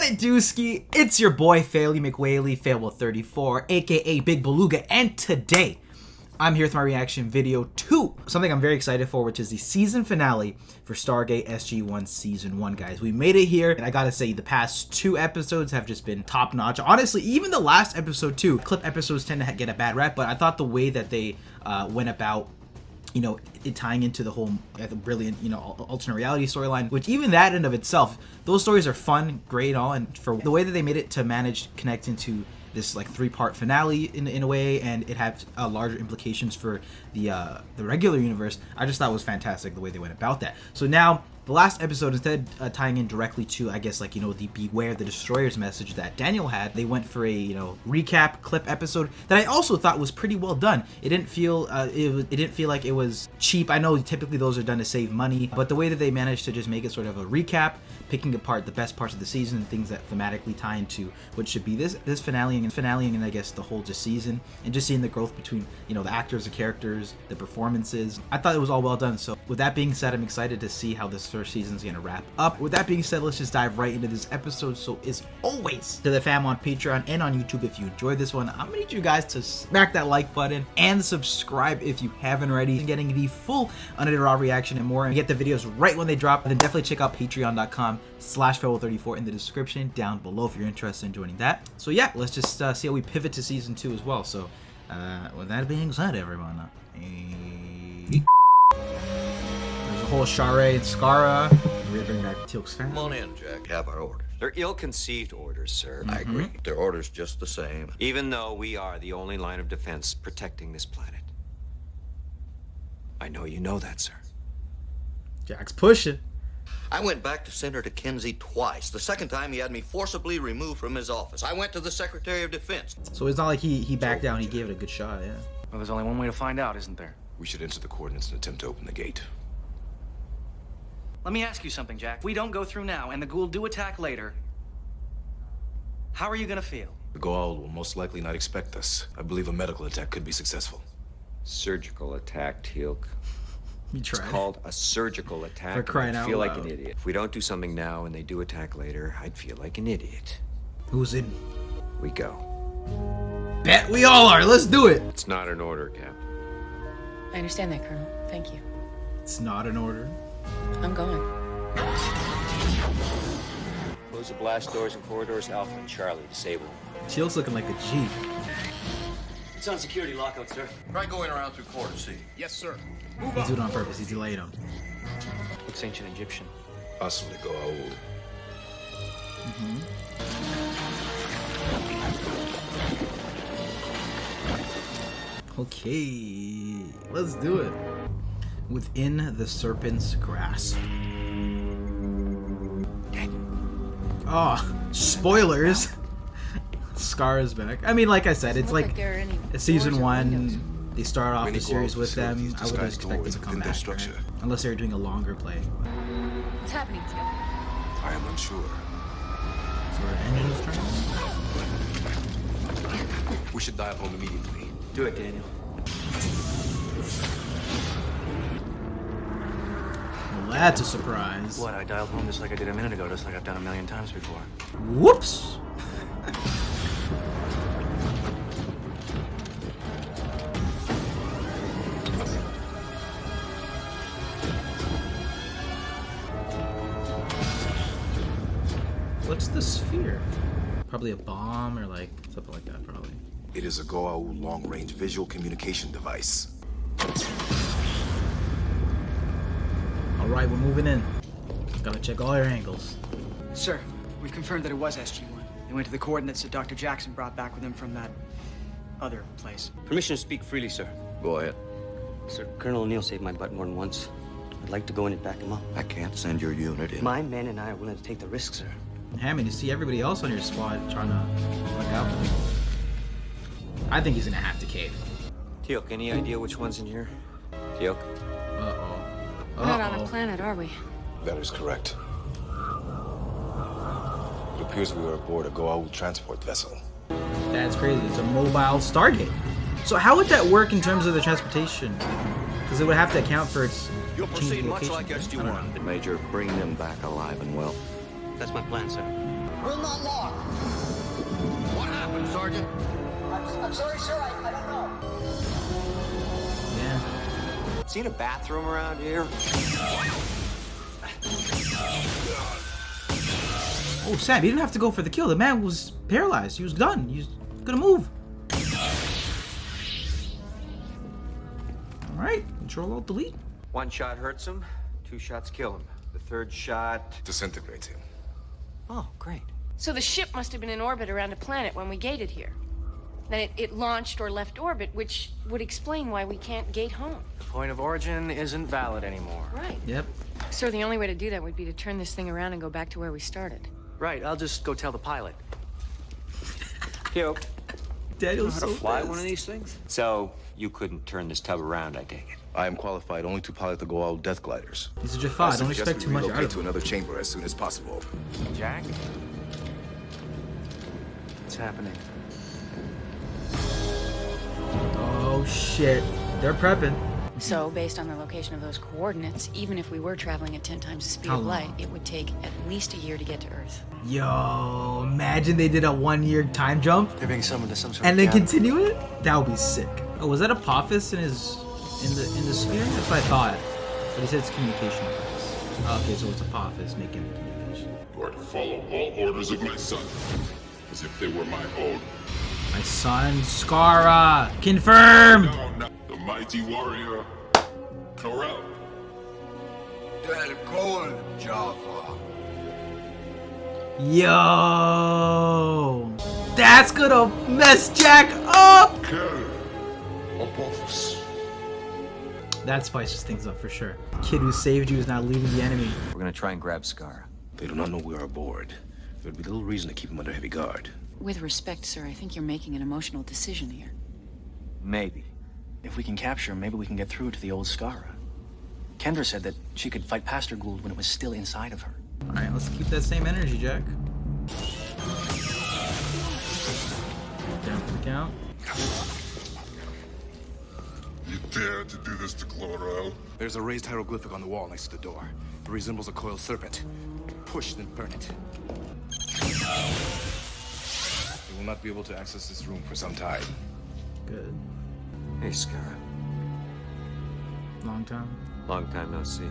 What it do, ski? It's your boy Failey McWhaley, Failwell34, aka Big Beluga, and today I'm here with my reaction video to something I'm very excited for, which is the season finale for Stargate SG-1 Season 1, guys. We made it here, and I gotta say, the past 2 episodes have just been top-notch. Honestly, even the last episode, too. Clip episodes tend to get a bad rep, but I thought the way that they went about, you know, it tying into the whole brilliant, you know, alternate reality storyline, which even that in of itself, those stories are fun, great, all, and for the way that they made it to manage connecting to this like 3-part finale in a way, and it had larger implications for the regular universe, I just thought was fantastic the way they went about that. So now the last episode, instead of tying in directly to, I guess, like, you know, the Beware the Destroyers message that Daniel had, they went for a, you know, recap clip episode that I also thought was pretty well done. It didn't feel it didn't feel like it was cheap. I know typically those are done to save money, but the way that they managed to just make it sort of a recap, picking apart the best parts of the season and things that thematically tie into what should be this finale and I guess the whole just season, and just seeing the growth between, you know, the actors, the characters, the performances. I thought it was all well done. So with that being said, I'm excited to see how this first season is going to wrap up. With that being said, let's just dive right into this episode. So as always, to the fam on Patreon and on YouTube, if you enjoyed this one, I'm gonna need you guys to smack that like button and subscribe if you haven't already, and getting the full unedited raw reaction and more, and get the videos right when they drop. And then definitely check out patreon.com/Failwell34 in the description down below if you're interested in joining that. So yeah, let's just see how we pivot to season 2 as well. So with that being said, everyone, there's a whole Share and Skara. We're bringing back Teal'c's family. Come on in, Jack. Have our orders. They're ill-conceived orders, sir. I agree. Their orders just the same. Even though we are the only line of defense protecting this planet. I know you know that, sir. Jack's pushing. I went back to Senator Kinsey twice. The second time he had me forcibly removed from his office. I went to the Secretary of Defense. So it's not like he backed down. He gave it a good shot, yeah. Well, there's only one way to find out, isn't there? We should enter the coordinates and attempt to open the gate. Let me ask you something, Jack. If we don't go through now and the ghoul do attack later, how are you gonna feel? The Goa'uld will most likely not expect us. I believe a medical attack could be successful. Surgical attack, Teal'c. You It's tried. called a surgical attack. For crying I'd out feel like loud. an idiot. If we don't do something now and they do attack later, I'd feel like an idiot. Who's in? We go. Bet we all are. Let's do it. It's not an order, Captain. I understand that, Colonel. Thank you. It's not an order. I'm going. Close the blast doors and corridors, Alpha and Charlie. Disable them. Teal'c's looking like a G. It's on security lockout, sir. Try going around through quarter C. Yes, sir. He's doing it on purpose. He's delayed him. Looks ancient Egyptian. Possibly Goa'uld. Okay, let's do it. Within the Serpent's grasp. Oh, spoilers. Scar's back. I mean, like I said, it's like season 1. They start off the series with them. I would expect them to come back, right? Unless they're doing a longer play. What's happening, Teal? I am unsure. So our engines turning. We should dial home immediately. Do it, Daniel. Well, that's a surprise. What, I dialed home just like I did a minute ago, just like I've done a million times before. Whoops. What's the sphere? Probably a bomb or like something like that, probably. It is a Goa'uld long-range visual communication device. Alright, we're moving in. Gotta check all our angles. Sir, we've confirmed that it was SG-1. They went to the coordinates that Dr. Jackson brought back with him from that other place. Permission to speak freely, sir. Go ahead. Sir, Colonel O'Neill saved my butt more than once. I'd like to go in and back him up. I can't send your unit in. My men and I are willing to take the risk, sir. Hammond, you see everybody else on your squad trying to look out for him. I think he's gonna have to cave. Teal'c, any idea which one's in here? Teal'c? Uh-oh. We're not on a planet, are we? That is correct. It appears we are aboard a Goa'uld transport vessel. That's crazy. It's a mobile Stargate. So how would that work in terms of the transportation? Because it would have to account for its You'll proceed changing much location. like I don't know. SG-1. Major, bring them back alive and well. That's my plan, sir. Will not lock. What happened, Sergeant? I'm sorry, sir. I don't know. Yeah. Seen a bathroom around here? Oh, Sam, you didn't have to go for the kill. The man was paralyzed. He was done. He was gonna move. Alright, Control Alt Delete. One shot hurts him, 2 shots kill him. The 3rd shot... Disintegrates him. Oh, great. So the ship must have been in orbit around a planet when we gated here. Then it launched or left orbit, which would explain why we can't gate home. The point of origin isn't valid anymore. Right. Yep. So the only way to do that would be to turn this thing around and go back to where we started. Right, I'll just go tell the pilot. Yo, Daniel's so fly fast. one of these things? So, you couldn't turn this tub around, I take it. I am qualified only to pilot the Goa'uld death gliders. He's a I Jaffa. Don't suggest expect we too much out relocate of to him. another chamber as soon as possible. Jack? What's happening? Oh shit. They're prepping. So, based on the location of those coordinates, even if we were traveling at 10 times the speed How of light, long? it would take at least a year to get to Earth. Yo, imagine they did a 1-year time jump They're being summoned to some sort and of then gathering. continue it? That would be sick. Oh, was that Apophis in his in the sphere? That's what I thought. But he said it's communication device. Oh, okay, so it's Apophis making the communication. You are to follow all orders of my son, as if they were my own. My son, Skara! Confirmed! Now, the mighty warrior, Corel. Del Gold Java. Yo! That's gonna mess Jack up! Kel, Apophis. That spices things up for sure. The kid who saved you is now leading the enemy. We're gonna try and grab Scar. They do not know we are aboard. There'd be little reason to keep them under heavy guard. With respect, sir, I think you're making an emotional decision here. Maybe. If we can capture him, maybe we can get through to the old Skara. Kendra said that she could fight past her Gould when it was still inside of her. Alright, let's keep that same energy, Jack. Down for the count. You dare to do this to Chlorel? There's a raised hieroglyphic on the wall next to the door. It resembles a coiled serpent. Push, then burn it. We will not be able to access this room for some time. Good. Hey, Scar. Long time. Long time no see.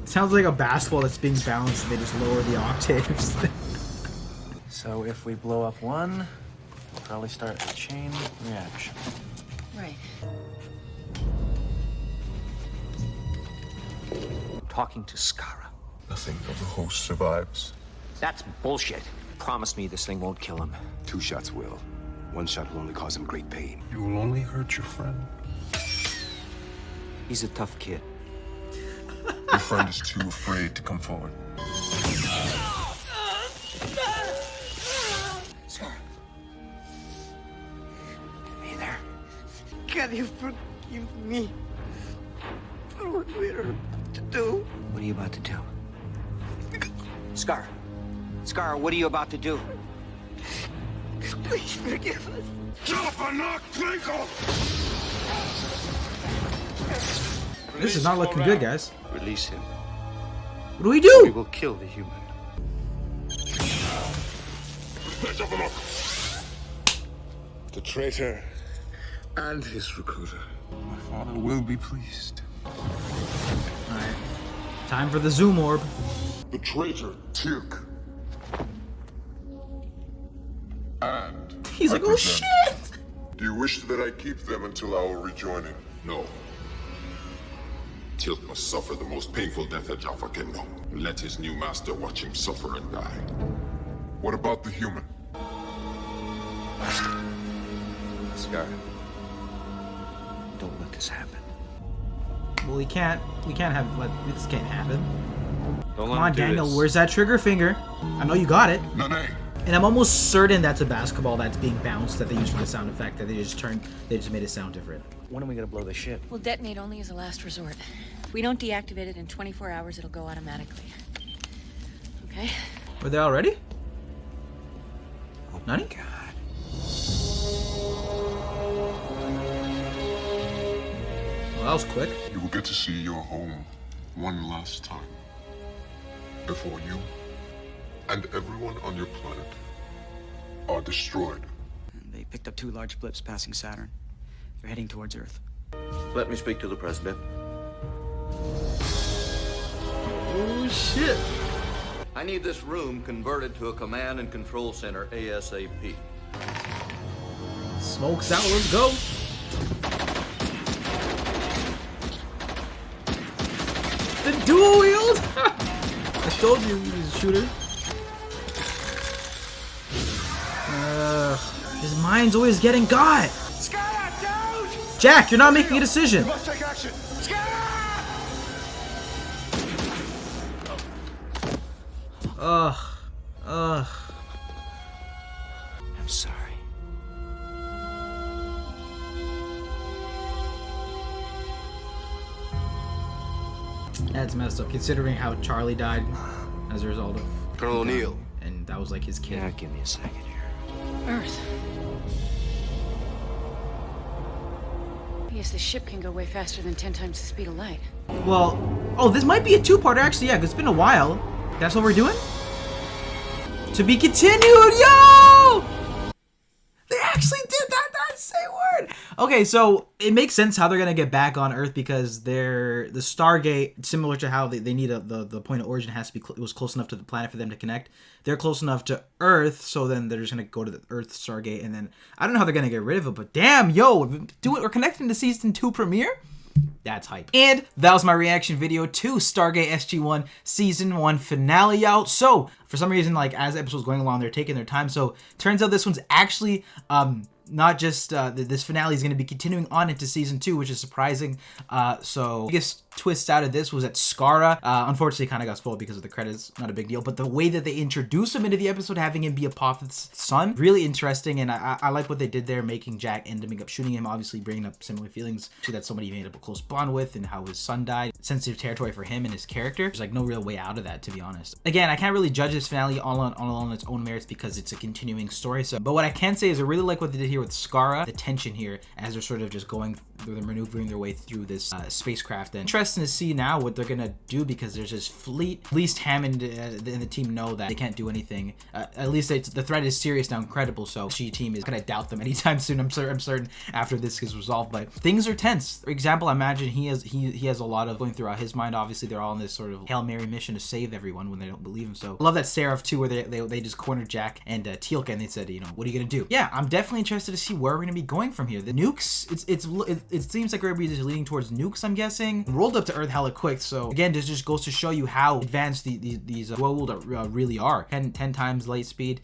Sounds like a basketball that's being bounced and they just lower the octaves. So if we blow up one, we'll probably start a chain reaction. Right. Talking to Skara. Nothing of the host survives. That's bullshit. Promise me this thing won't kill him. 2 shots will. 1 shot will only cause him great pain. You will only hurt your friend. He's a tough kid. Your friend is too afraid to come forward. Scar. Hey there. Can you forgive me for what we are to do? What are you about to do? Scar. Scar, what are you about to do? Please forgive us. This is not looking good, guys. Release him. What do we We do? will kill the human. The traitor and his recruiter. My father will be pleased. Alright. Time for the zoom orb. The traitor, Tirk. And He's like, oh represent. shit! Do you wish that I keep them until our rejoining? No. Tirk must suffer the most painful death that Jaffa can know. Let his new master watch him suffer and die. What about the human? Scar. Don't let this happen. Well, we can't this can't happen. Don't Come on, Daniel, where's that trigger finger? I know you got it. Nane. And I'm almost certain that's a basketball that's being bounced that they used for the sound effect, that they just made it sound different. When are we gonna blow the ship? We'll detonate only as a last resort. If we don't deactivate it in 24 hours, it'll go automatically. Okay? Were they all ready? Oh, Nani? God. Well, that was quick. You will get to see your home one last time. before you and everyone on your planet are destroyed. They picked up 2 large blips passing Saturn. They're heading towards Earth. Let me speak to the president. Oh shit. I need this room converted to a command and control center ASAP. Smoke's out, let's go. The dual wield? I told you he was a shooter. His mind's always getting got. Jack, you're not making a decision. Must take action. Ugh. I'm sorry. That's messed up, considering how Charlie died as a result of Colonel O'Neill. and that was like his kid. Yeah, give me a second here. Earth. I guess the ship can go way faster than 10 times the speed of light. Well, oh, this might be a two-parter actually. Yeah, 'cause it's been a while. That's what we're doing. To be continued, yo! They actually did that. That's say word. Okay, so it makes sense how they're gonna get back on Earth because they're the Stargate, similar to how they need the point of origin has to be. It was close enough to the planet for them to connect. They're close enough to Earth, so then they're just gonna go to the Earth Stargate, and then I don't know how they're gonna get rid of it, but damn, yo, we're connecting to season 2 premiere. That's hype. And that was my reaction video to Stargate SG-1 Season 1 finale out. So, for some reason, like, as the episode's going along, they're taking their time. So, turns out this one's actually, not just, this finale is going to be continuing on into Season 2, which is surprising. So, biggest twist out of this was that Skara, unfortunately, kind of got spoiled because of the credits. Not a big deal. But the way that they introduced him into the episode, having him be Apophy's son, really interesting. And I like what they did there, making Jack ending up shooting him, obviously bringing up similar feelings to that somebody made up a close bond with, and how his son died. Sensitive territory for him and his character. There's like no real way out of that, to be honest. Again, I can't really judge this finale all on its own merits because it's a continuing story. So, but what I can say is I really like what they did here with Skara, the tension here as they're sort of just going through, they're maneuvering their way through this spacecraft. And interesting to see now what they're gonna do because there's this fleet. At least Hammond and the team know that they can't do anything. At least the threat is serious now, incredible. So SG team is gonna doubt them anytime soon. I'm certain after this is resolved. But things are tense. For example, I imagine he has a lot of going throughout his mind. Obviously, they're all on this sort of Hail Mary mission to save everyone when they don't believe him. So I love that Seraph too, where they just cornered Jack and Teal'c, and they said, you know, what are you gonna do? Yeah, I'm definitely interested to see where we're gonna be going from here. The nukes, it seems like we're gonna be just leading towards nukes. I'm guessing rolled up to Earth hella quick. So again, this just goes to show you how advanced these really are. 10 times light speed.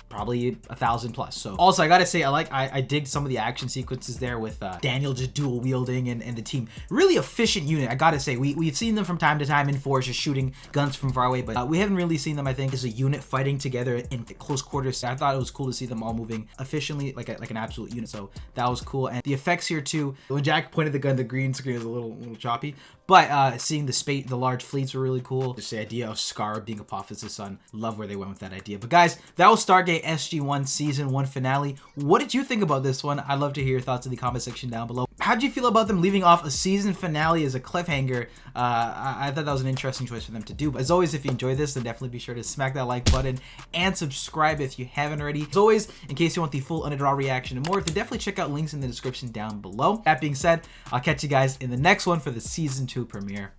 Probably 1,000 plus. So also I gotta say I dig some of the action sequences there with Daniel just dual wielding and the team. Really efficient unit. I gotta say we've seen them from time to time in Force just shooting guns from far away, but we haven't really seen them, I think, as a unit fighting together in close quarters. I thought it was cool to see them all moving efficiently like an absolute unit. So that was cool. And the effects here too. When Jack pointed the gun, the green screen was a little choppy. But seeing the large fleets were really cool. Just the idea of Skara being Apophy's son. Love where they went with that idea. But guys, that was Stargate SG-1 Season 1 finale. What did you think about this one? I'd love to hear your thoughts in the comment section down below. How did you feel about them leaving off a season finale as a cliffhanger? I thought that was an interesting choice for them to do. But as always, if you enjoyed this, then definitely be sure to smack that like button and subscribe if you haven't already. As always, in case you want the full underdraw reaction and more, then definitely check out links in the description down below. That being said, I'll catch you guys in the next one for the Season 2 premiere.